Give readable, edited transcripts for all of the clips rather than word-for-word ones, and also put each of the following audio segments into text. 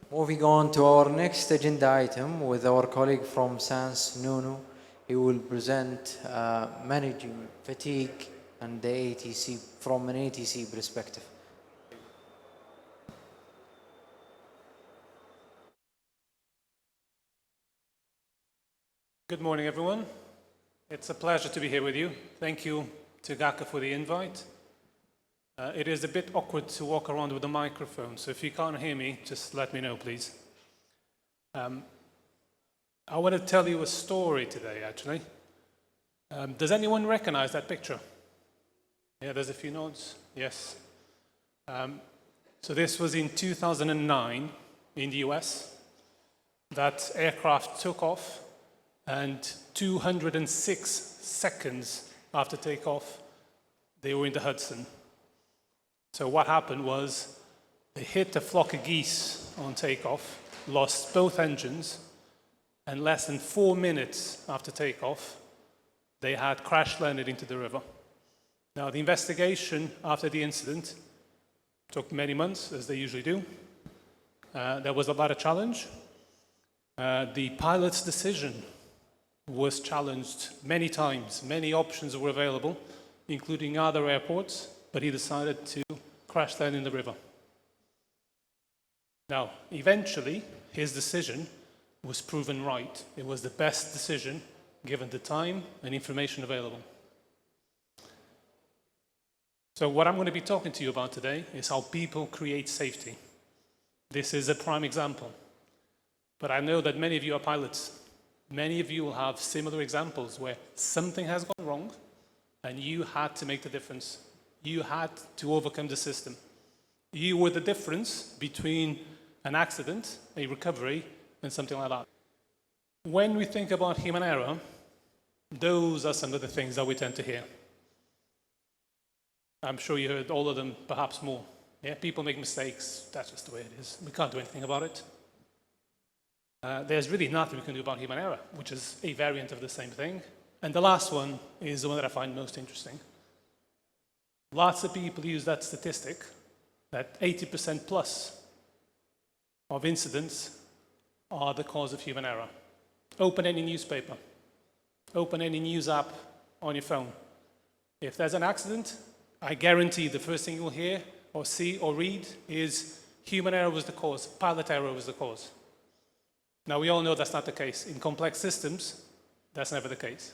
Moving on to our next agenda item with our colleague from SANS, Nuno. He will present managing fatigue and the ATC from an ATC perspective. Good morning, everyone. It's a pleasure to be here with you. Thank you to Gaka for the invite. It is a bit awkward to walk around with a microphone, so if you can't hear me, just let me know, please. I want to tell you a story today, actually. Does anyone recognize that picture? Yeah, there's a few nods. Yes. So this was in 2009 in the US. That aircraft took off, and 206 seconds after takeoff, they were in the Hudson. So what happened was they hit a flock of geese on takeoff, lost both engines, and less than 4 minutes after takeoff, they had crash landed into the river. Now, the investigation after the incident took many months, as they usually do. There was a lot of challenge. The pilot's decision was challenged many times. Many options were available, including other airports, but he decided to crash land in the river. Now, eventually, his decision was proven right. It was the best decision given the time and information available. So what I'm going to be talking to you about today is how people create safety. This is a prime example. But I know that many of you are pilots. Many of you will have similar examples where something has gone wrong and you had to make the difference. You had to overcome the system. You were the difference between an accident, a recovery, and something like that. When we think about human error, those are some of the things that we tend to hear. I'm sure you heard all of them, perhaps more. Yeah, people make mistakes. That's just the way it is. We can't do anything about it. There's really nothing we can do about human error, which is a variant of the same thing. And the last one is the one that I find most interesting. Lots of people use that statistic, that 80% plus of incidents are the cause of human error. Open any newspaper, open any news app on your phone. If there's an accident, I guarantee the first thing you'll hear or see or read is human error was the cause, pilot error was the cause. Now, we all know that's not the case. In complex systems, that's never the case.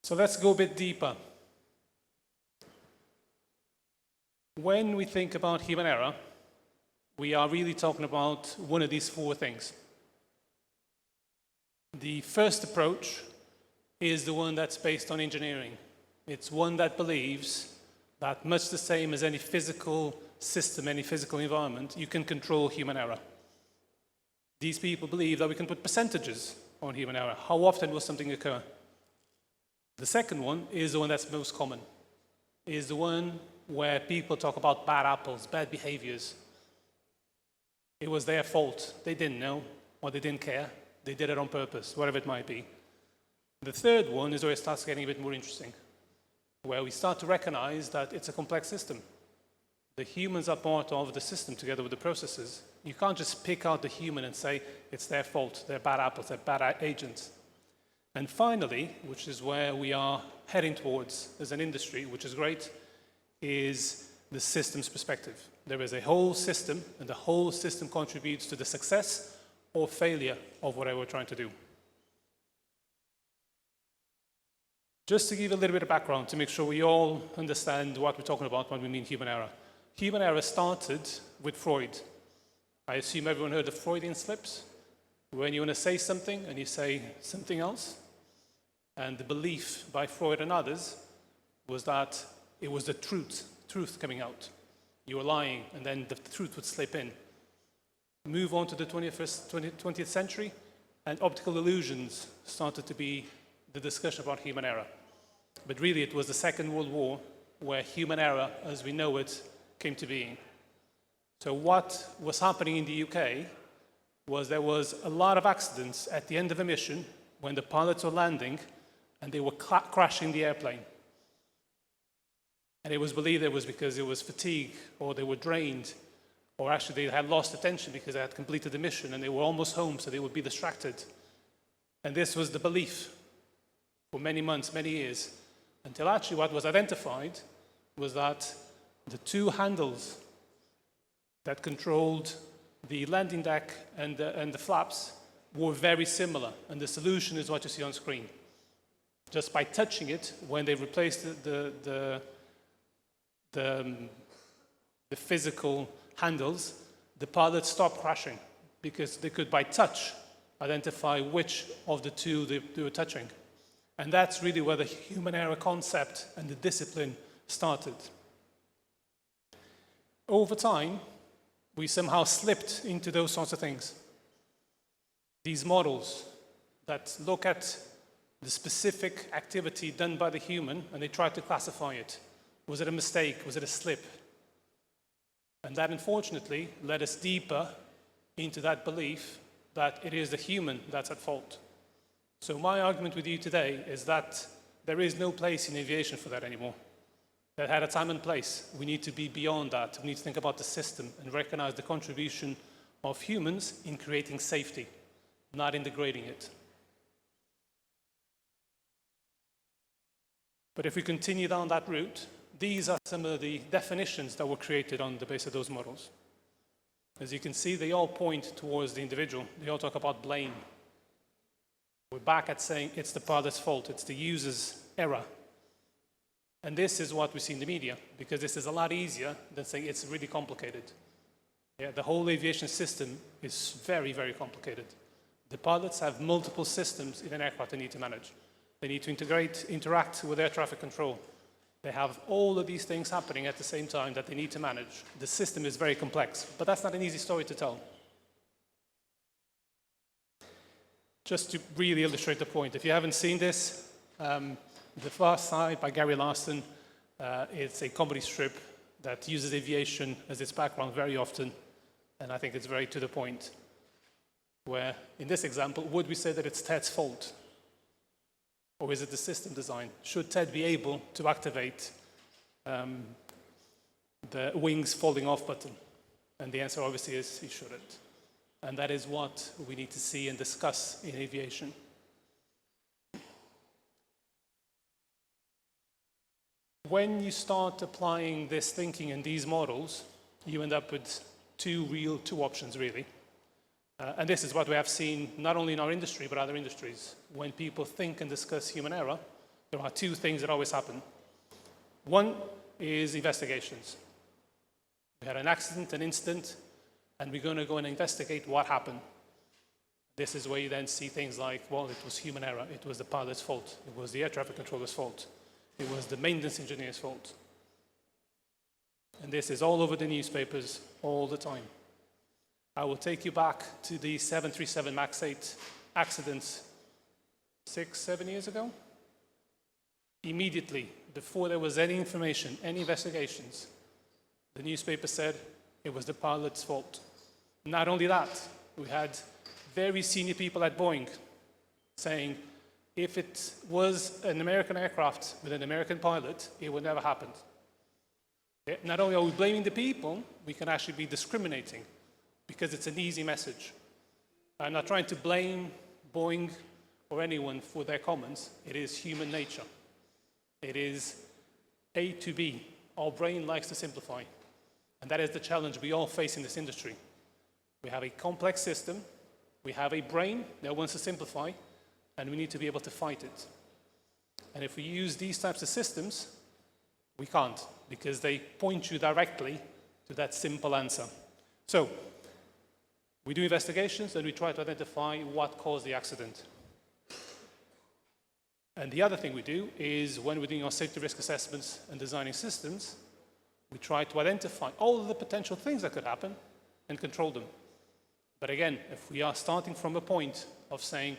So let's go a bit deeper. When we think about human error, we are really talking about one of these four things. The first approach is the one that's based on engineering. It's one that believes that much the same as any physical system, any physical environment, you can control human error. These people believe that we can put percentages on human error. How often will something occur? The second one is the one that's most common, is the one where people talk about bad apples, bad behaviors. It was their fault. They didn't know, or they didn't care. They did it on purpose, whatever it might be. The third one is where it starts getting a bit more interesting, where we start to recognize that it's a complex system. The humans are part of the system together with the processes. You can't just pick out the human and say it's their fault, they're bad apples, they're bad agents. And finally, which is where we are heading towards as an industry, which is great, is the systems perspective. There is a whole system, and the whole system contributes to the success or failure of whatever we're trying to do. Just to give a little bit of background to make sure we all understand what we're talking about when we mean human error. Human error started with Freud. I assume everyone heard of Freudian slips, when you want to say something and you say something else. And the belief by Freud and others was that it was the truth coming out. You were lying, and then the truth would slip in. Move on to the 20th century, and optical illusions started to be the discussion about human error. But really, it was the Second World War where human error, as we know it, came to being. So what was happening in the UK was there was a lot of accidents at the end of a mission when the pilots were landing and they were crashing the airplane. And it was believed it was because it was fatigue or they were drained. or actually they had lost attention because they had completed the mission and they were almost home, so they would be distracted. And this was the belief for many months, many years, until actually what was identified was that the two handles that controlled the landing deck and the flaps were very similar, and the solution is what you see on screen. Just by touching it, when they replaced the physical handles, the pilots stopped crashing because they could, by touch, identify which of the two they were touching. And that's really where the human error concept and the discipline started. Over time, we somehow slipped into those sorts of things. These models that look at the specific activity done by the human and they try to classify it. Was it a mistake? Was it a slip? And that, unfortunately, led us deeper into that belief that it is the human that's at fault. So my argument with you today is that there is no place in aviation for that anymore. That had a time and place. We need to be beyond that. We need to think about the system and recognize the contribution of humans in creating safety, not in degrading it. But if we continue down that route, these are some of the definitions that were created on the basis of those models. As you can see, they all point towards the individual. They all talk about blame. We're back at saying it's the pilot's fault, it's the user's error. And this is what we see in the media, because this is a lot easier than saying it's really complicated. Yeah, the whole aviation system is very, very complicated. The pilots have multiple systems in an aircraft they need to manage. They need to interact with air traffic control. They have all of these things happening at the same time that they need to manage. The system is very complex, but that's not an easy story to tell. Just to really illustrate the point, if you haven't seen this, The Far Side by Gary Larson, it's a comedy strip that uses aviation as its background very often, and I think it's very to the point, where in this example, would we say that it's Ted's fault? Or is it the system design? Should Ted be able to activate the wings falling off button? And the answer obviously is he shouldn't. And that is what we need to see and discuss in aviation. When you start applying this thinking and these models, you end up with two options really. And this is what we have seen not only in our industry, but other industries. When people think and discuss human error, there are two things that always happen. One is investigations. We had an accident, an incident, and we're going to go and investigate what happened. This is where you then see things like, well, it was human error. It was the pilot's fault. It was the air traffic controller's fault. It was the maintenance engineer's fault. And this is all over the newspapers all the time. I will take you back to the 737 MAX 8 accidents 6-7 years ago. Immediately, before there was any information, any investigations, the newspaper said it was the pilot's fault. Not only that, we had very senior people at Boeing saying if it was an American aircraft with an American pilot, it would never happen. Not only are we blaming the people, we can actually be discriminating because it's an easy message. I'm not trying to blame Boeing or anyone for their comments. It is human nature. It is A to B. Our brain likes to simplify. And that is the challenge we all face in this industry. We have a complex system. We have a brain that wants to simplify, and we need to be able to fight it. And if we use these types of systems, we can't, because they point you directly to that simple answer. So, we do investigations and we try to identify what caused the accident. And the other thing we do is when we're doing our safety risk assessments and designing systems, we try to identify all of the potential things that could happen and control them. But again, if we are starting from a point of saying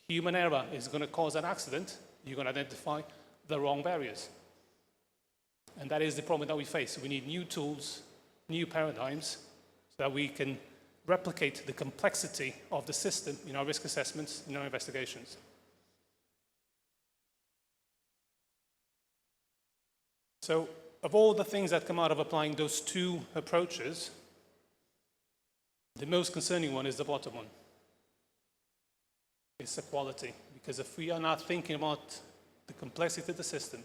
human error is going to cause an accident, you're going to identify the wrong barriers. And that is the problem that we face. We need new tools, new paradigms, so that we can replicate the complexity of the system in our risk assessments, in our investigations. So, of all the things that come out of applying those two approaches, The most concerning one is the bottom one. It's the quality. Because if we are not thinking about the complexity of the system,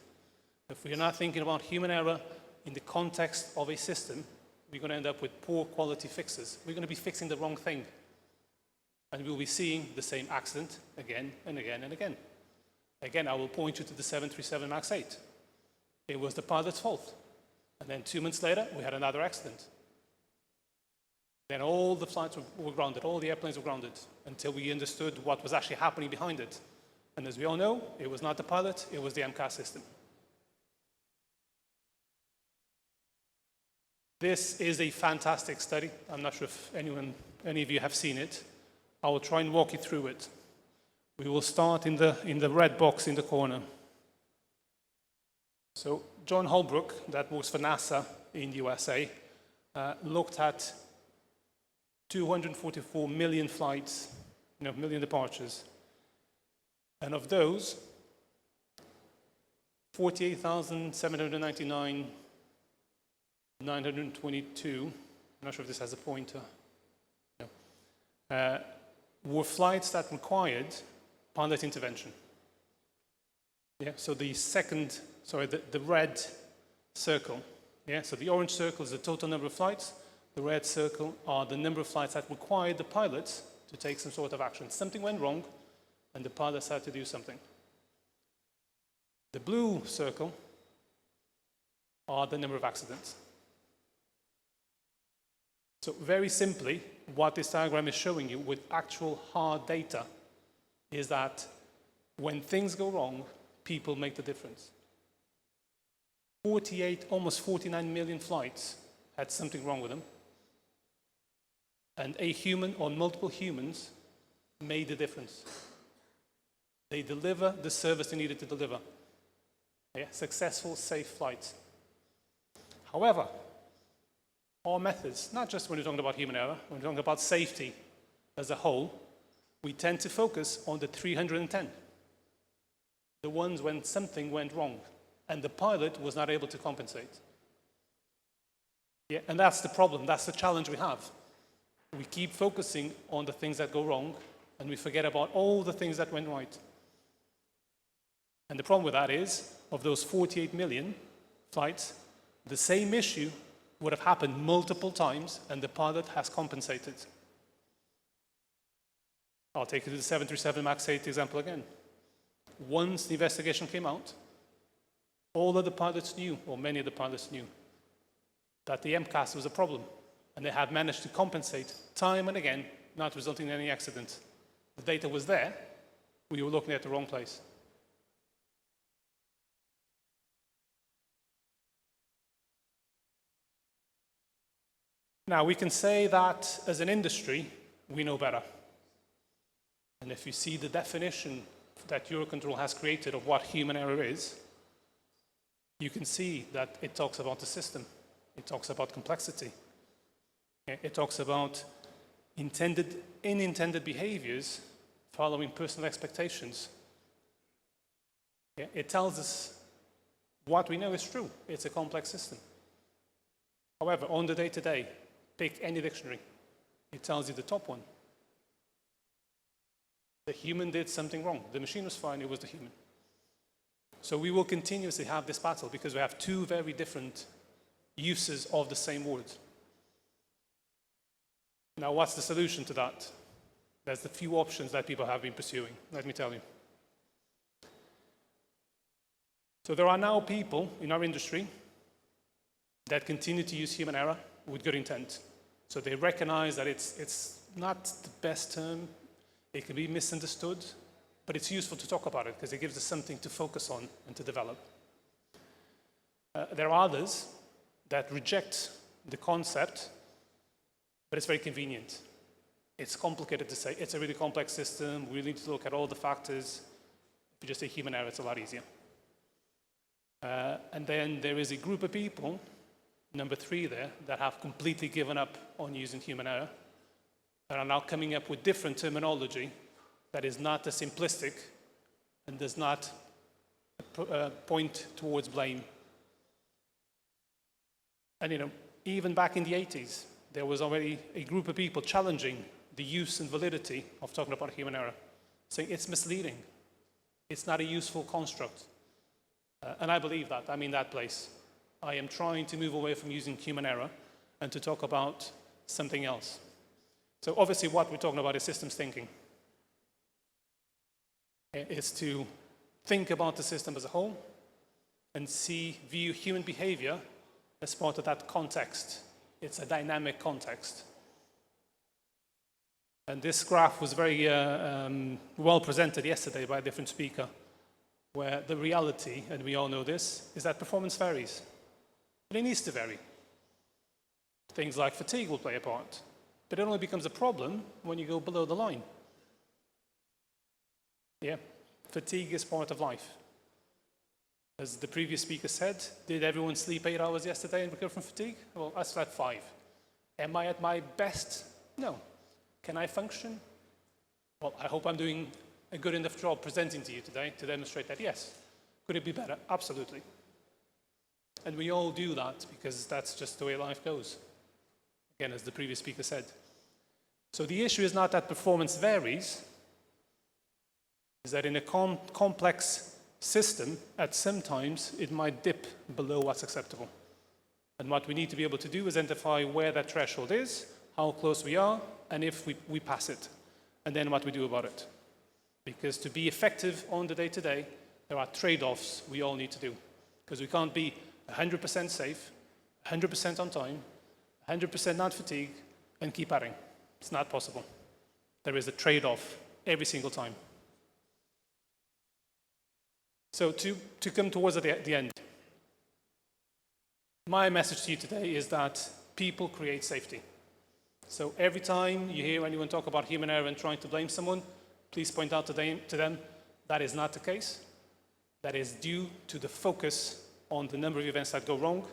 if we are not thinking about human error in the context of a system, we're going to end up with poor quality fixes. We're going to be fixing the wrong thing. And we'll be seeing the same accident again and again and again. Again, I will point you to the 737 MAX 8. It was the pilot's fault. And then 2 months later, we had another accident. Then all the flights were grounded, all the airplanes were grounded, until we understood what was actually happening behind it. And as we all know, it was not the pilot, it was the MCAS system. This is a fantastic study. I'm not sure if any of you have seen it. I will try and walk you through it. We will start in the red box in the corner. So John Holbrook, that works for NASA in the USA, looked at 244 million flights, million departures. And of those, 48,799, 922, I'm not sure if this has a pointer, no, were flights that required pilot intervention. Yeah, so the red circle. Yeah, so the orange circle is the total number of flights. The red circle are the number of flights that required the pilots to take some sort of action. Something went wrong, and the pilots had to do something. The blue circle are the number of accidents. So very simply, what this diagram is showing you with actual hard data is that when things go wrong, people make the difference. 48, almost 49 million flights had something wrong with them. And a human or multiple humans made the difference. They deliver the service they needed to deliver. Yeah, successful, safe flights. However, our methods, not just when we're talking about human error, when we're talking about safety as a whole, we tend to focus on the 310. The ones when something went wrong and the pilot was not able to compensate. Yeah, and that's the problem, that's the challenge we have. We keep focusing on the things that go wrong and we forget about all the things that went right. And the problem with that is, of those 48 million flights, the same issue would have happened multiple times and the pilot has compensated. I'll take you to the 737 MAX 8 example again. Once the investigation came out, all of the pilots knew, or many of the pilots knew, that the MCAS was a problem, and they had managed to compensate time and again, not resulting in any accident. The data was there, we were looking at the wrong place. Now, we can say that as an industry, we know better. And if you see the definition that Eurocontrol has created of what human error is, you can see that it talks about the system. It talks about complexity. It talks about unintended behaviors following personal expectations. It tells us what we know is true. It's a complex system. However, on the day-to-day, pick any dictionary. It tells you the top one. The human did something wrong. The machine was fine, it was the human. So we will continuously have this battle because we have two very different uses of the same word. Now, what's the solution to that? There's the few options that people have been pursuing. Let me tell you. So there are now people in our industry that continue to use human error with good intent. So they recognize that it's not the best term, it can be misunderstood, but it's useful to talk about it because it gives us something to focus on and to develop. There are others that reject the concept, but it's very convenient. It's complicated to say. It's a really complex system. We need to look at all the factors. If you just say human error, it's a lot easier. And then there is a group of people, number 3 there, that have completely given up on using human error and are now coming up with different terminology that is not as simplistic and does not point towards blame. And even back in the 80s, there was already a group of people challenging the use and validity of talking about human error, saying it's misleading. It's not a useful construct. And I believe that. I'm in that place. I am trying to move away from using human error and to talk about something else. So obviously what we're talking about is systems thinking. It's to think about the system as a whole and view human behavior as part of that context. It's a dynamic context. And this graph was very well presented yesterday by a different speaker, where the reality, and we all know this, is that performance varies. And it needs to vary. Things like fatigue will play a part, but it only becomes a problem when you go below the line. Yeah, fatigue is part of life. As the previous speaker said, did everyone sleep 8 hours yesterday and recover from fatigue? Well, I slept 5. Am I at my best? No. Can I function? Well, I hope I'm doing a good enough job presenting to you today to demonstrate that, yes. Could it be better? Absolutely. And we all do that because that's just the way life goes. Again, as the previous speaker said. So the issue is not that performance varies, is that in a complex system, at some times, it might dip below what's acceptable. And what we need to be able to do is identify where that threshold is, how close we are, and if we pass it, and then what we do about it. Because to be effective on the day-to-day, there are trade-offs we all need to do. Because we can't be 100% safe, 100% on time, 100% not fatigued, and keep adding. It's not possible. There is a trade-off every single time. So to come towards the end, my message to you today is that people create safety. So every time you hear anyone talk about human error and trying to blame someone, please point out to them that is not the case. That is due to the focus on the number of events that go wrong.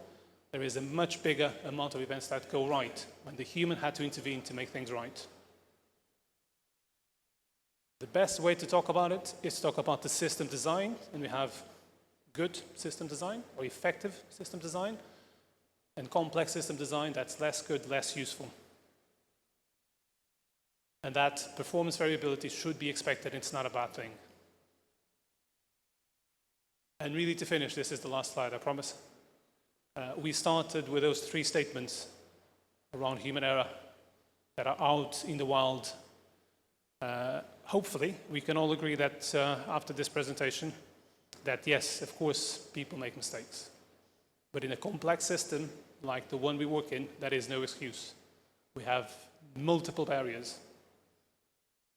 There is a much bigger amount of events that go right when the human had to intervene to make things right. The best way to talk about it is to talk about the system design, and we have good system design or effective system design, and complex system design that's less good, less useful. And that performance variability should be expected, it's not a bad thing. And really to finish, this is the last slide, I promise. We started with those 3 statements around human error that are out in the wild. Hopefully, we can all agree that after this presentation, that yes, of course, people make mistakes. But in a complex system like the one we work in, that is no excuse. We have multiple barriers.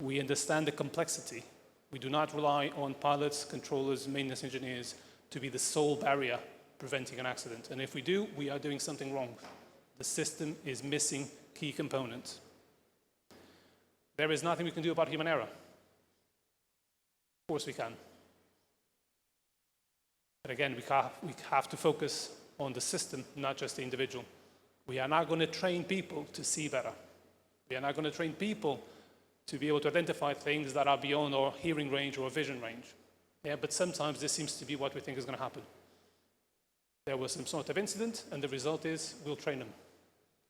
We understand the complexity. We do not rely on pilots, controllers, maintenance engineers to be the sole barrier preventing an accident. And if we do, we are doing something wrong. The system is missing key components. There is nothing we can do about human error. Of course we can. But again, we have to focus on the system, not just the individual. We are not going to train people to see better. We are not going to train people to be able to identify things that are beyond our hearing range or vision range. Yeah, but sometimes this seems to be what we think is going to happen. There was some sort of incident, and the result is we'll train them.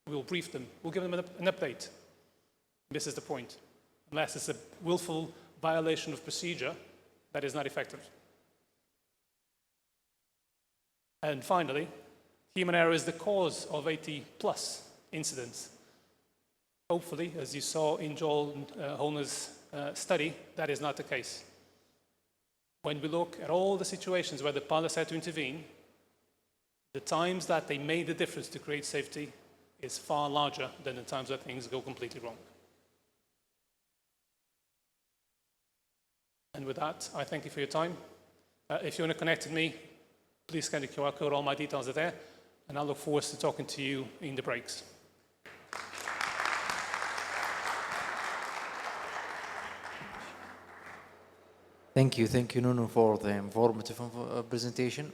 We'll brief them. We'll give them an update. This is the point. Unless it's a willful violation of procedure, that is not effective. And finally, human error is the cause of 80+ incidents. Hopefully, as you saw in Joel Holner's study, that is not the case. When we look at all the situations where the pilots had to intervene, the times that they made the difference to create safety is far larger than the times that things go completely wrong. And with that, I thank you for your time. If you want to connect with me, please scan the QR code. All my details are there. And I look forward to talking to you in the breaks. Thank you, Nuno, for the informative presentation.